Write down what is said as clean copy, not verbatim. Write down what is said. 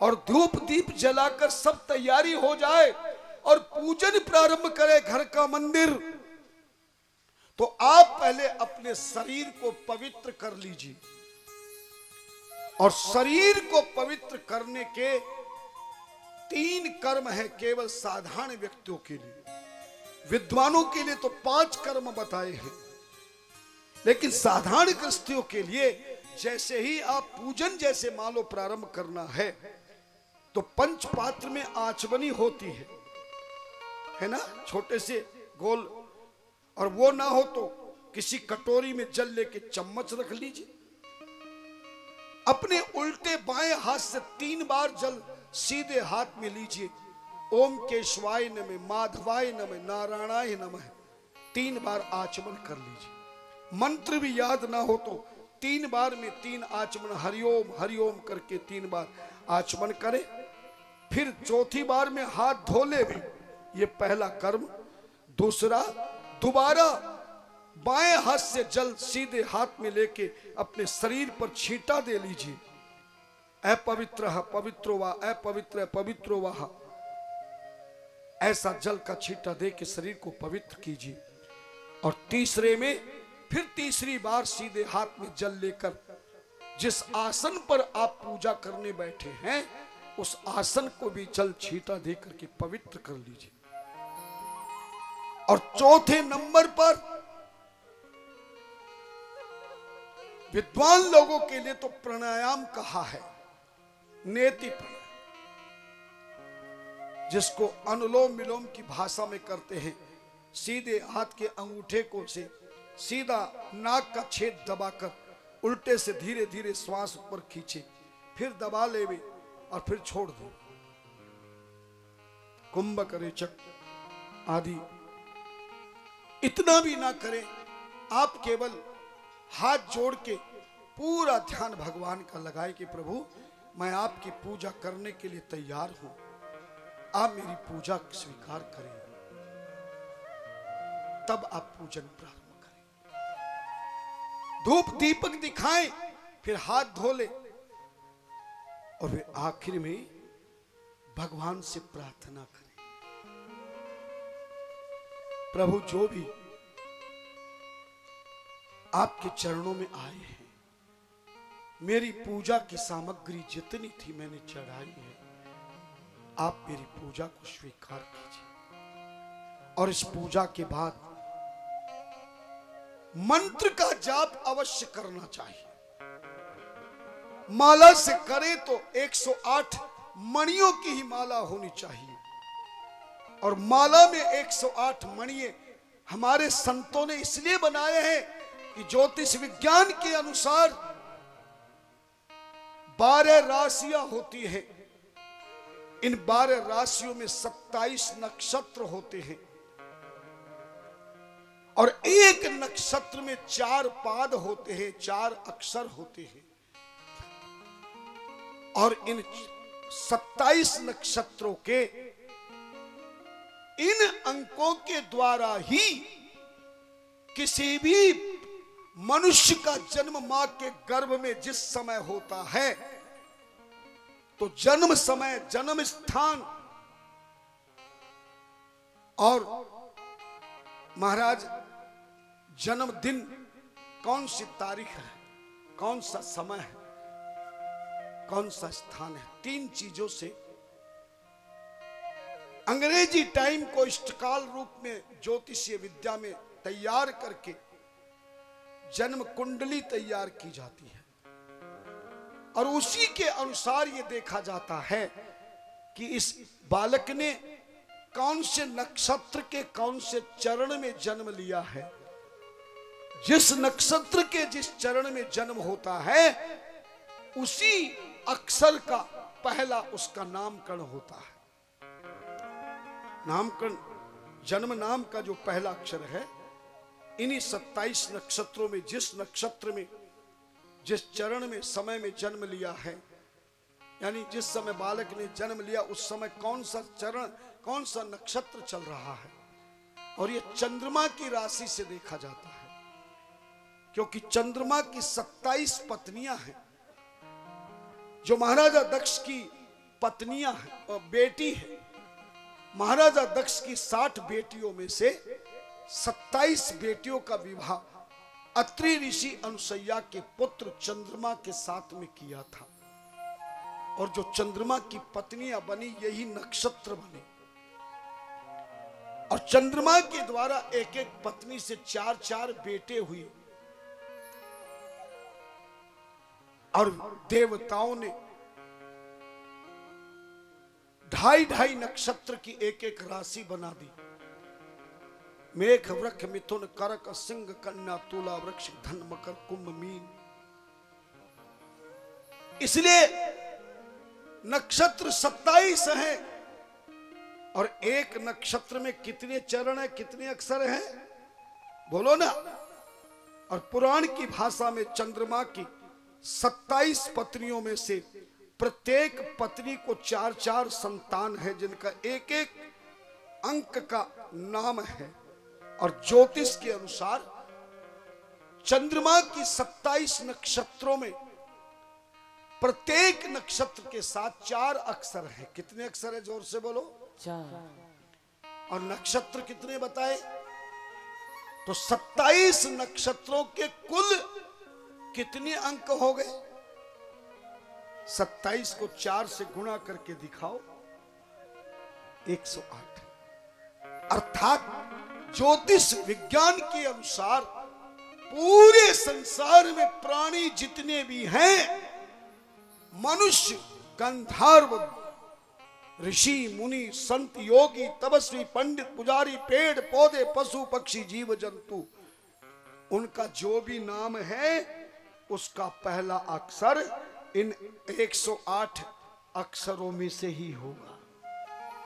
और धूप दीप जलाकर सब तैयारी हो जाए और पूजन प्रारंभ करे घर का मंदिर, तो आप पहले अपने शरीर को पवित्र कर लीजिए। और शरीर को पवित्र करने के 3 कर्म है केवल साधारण व्यक्तियों के लिए। विद्वानों के लिए तो 5 कर्म बताए हैं, लेकिन साधारण गृहस्थियों के लिए जैसे ही आप पूजन जैसे मालो प्रारंभ करना है तो पंच पात्र में आचमनी होती है ना, छोटे से गोल, और वो ना हो तो किसी कटोरी में जल लेके चम्मच रख लीजिए। अपने उल्टे बाएं हाथ से 3 बार जल सीधे हाथ में लीजिए। ओम केशवाय नमः, माधवाय नमः, नारायणाय नमः 3 बार आचमन कर लीजिए। मंत्र भी याद ना हो तो 3 बार में 3 आचमन हरिओम हरिओम करके 3 बार आचमन करें। फिर चौथी बार में हाथ धो ले भी, ये पहला कर्म। दूसरा, दोबारा बाएं हाथ से जल सीधे हाथ में लेके अपने शरीर पर छींटा दे लीजिए। अपवित्र पवित्रो वा, अपवित्र पवित्रो वाह, ऐसा जल का छींटा दे के शरीर को पवित्र कीजिए। और तीसरे में फिर तीसरी बार सीधे हाथ में जल लेकर जिस आसन पर आप पूजा करने बैठे हैं उस आसन को भी जल छींटा दे करके पवित्र कर लीजिए। और चौथे नंबर पर विद्वान लोगों के लिए तो प्राणायाम कहा है, नेति प्राणायाम, जिसको अनुलोम विलोम की भाषा में करते हैं। सीधे हाथ के अंगूठे को से सीधा नाक का छेद दबाकर उल्टे से धीरे धीरे श्वास ऊपर खींचे, फिर दबा लेवे और फिर छोड़ दे। कुंभक रेचक आदि इतना भी ना करें, आप केवल हाथ जोड़ के पूरा ध्यान भगवान का लगाए कि प्रभु मैं आपकी पूजा करने के लिए तैयार हूं, आप मेरी पूजा स्वीकार करें। तब आप पूजन प्रारंभ करें, धूप दीपक दिखाएं, फिर हाथ धो ले और फिर आखिर में भगवान से प्रार्थना करें, प्रभु जो भी आपके चरणों में आए हैं, मेरी पूजा की सामग्री जितनी थी मैंने चढ़ाई है, आप मेरी पूजा को स्वीकार कीजिए। और इस पूजा के बाद मंत्र का जाप अवश्य करना चाहिए। माला से करे तो 108 मणियों की ही माला होनी चाहिए। और माला में 108 मणिये हमारे संतों ने इसलिए बनाए हैं कि ज्योतिष विज्ञान के अनुसार 12 राशियां होती हैं। इन 12 राशियों में 27 नक्षत्र होते हैं और एक नक्षत्र में 4 पाद होते हैं, 4 अक्षर होते हैं। और इन 27 नक्षत्रों के इन अंकों के द्वारा ही किसी भी मनुष्य का जन्म मां के गर्भ में जिस समय होता है तो जन्म समय, जन्म स्थान और महाराज जन्मदिन, कौन सी तारीख है, कौन सा समय है, कौन सा स्थान है, 3 चीजों से अंग्रेजी टाइम को इष्टकाल रूप में ज्योतिषीय विद्या में तैयार करके जन्म कुंडली तैयार की जाती है। और उसी के अनुसार ये देखा जाता है कि इस बालक ने कौन से नक्षत्र के कौन से चरण में जन्म लिया है। जिस नक्षत्र के जिस चरण में जन्म होता है उसी अक्षर का पहला उसका नामकरण होता है। नामकरण, जन्म नाम का जो पहला अक्षर है, इन्हीं 27 नक्षत्रों में जिस नक्षत्र में जिस चरण में समय में जन्म लिया है, यानी जिस समय बालक ने जन्म लिया उस समय कौन सा चरण, कौन सा नक्षत्र चल रहा है। और ये चंद्रमा की राशि से देखा जाता है, क्योंकि चंद्रमा की 27 पत्नियां हैं। जो महाराजा दक्ष की पत्नियां हैं और बेटी है। महाराजा दक्ष की 60 बेटियों में से 27 बेटियों का विवाह अत्रि ऋषि अनुसैया के पुत्र चंद्रमा के साथ में किया था। और जो चंद्रमा की पत्नियां बनी यही नक्षत्र बने। और चंद्रमा के द्वारा एक एक पत्नी से 4-4 बेटे हुए। और देवताओं ने 2.5 नक्षत्र की एक एक राशि बना दी। मेघ वृक्ष मिथुन करक सिंह कन्या तुला वृक्ष धन मकर कुंभ मीन। इसलिए नक्षत्र 27 हैं। और एक नक्षत्र में कितने चरण है, कितने अक्षर हैं, बोलो ना। और पुराण की भाषा में चंद्रमा की 27 पत्नियों में से प्रत्येक पत्नी को 4-4 संतान है, जिनका एक एक अंक का नाम है। और ज्योतिष के अनुसार चंद्रमा की 27 नक्षत्रों में प्रत्येक नक्षत्र के साथ 4 अक्षर है। कितने अक्षर है, जोर से बोलो? 4। और नक्षत्र कितने बताए? तो 27 नक्षत्रों के कुल कितने अंक हो गए? 27 को 4 से गुणा करके दिखाओ, 108। अर्थात ज्योतिष विज्ञान के अनुसार पूरे संसार में प्राणी जितने भी हैं, मनुष्य, गंधर्व, ऋषि मुनि, संत, योगी, तपस्वी, पंडित, पुजारी, पेड़ पौधे, पशु पक्षी, जीव जंतु, उनका जो भी नाम है उसका पहला अक्षर इन 108 अक्षरों में से ही होगा।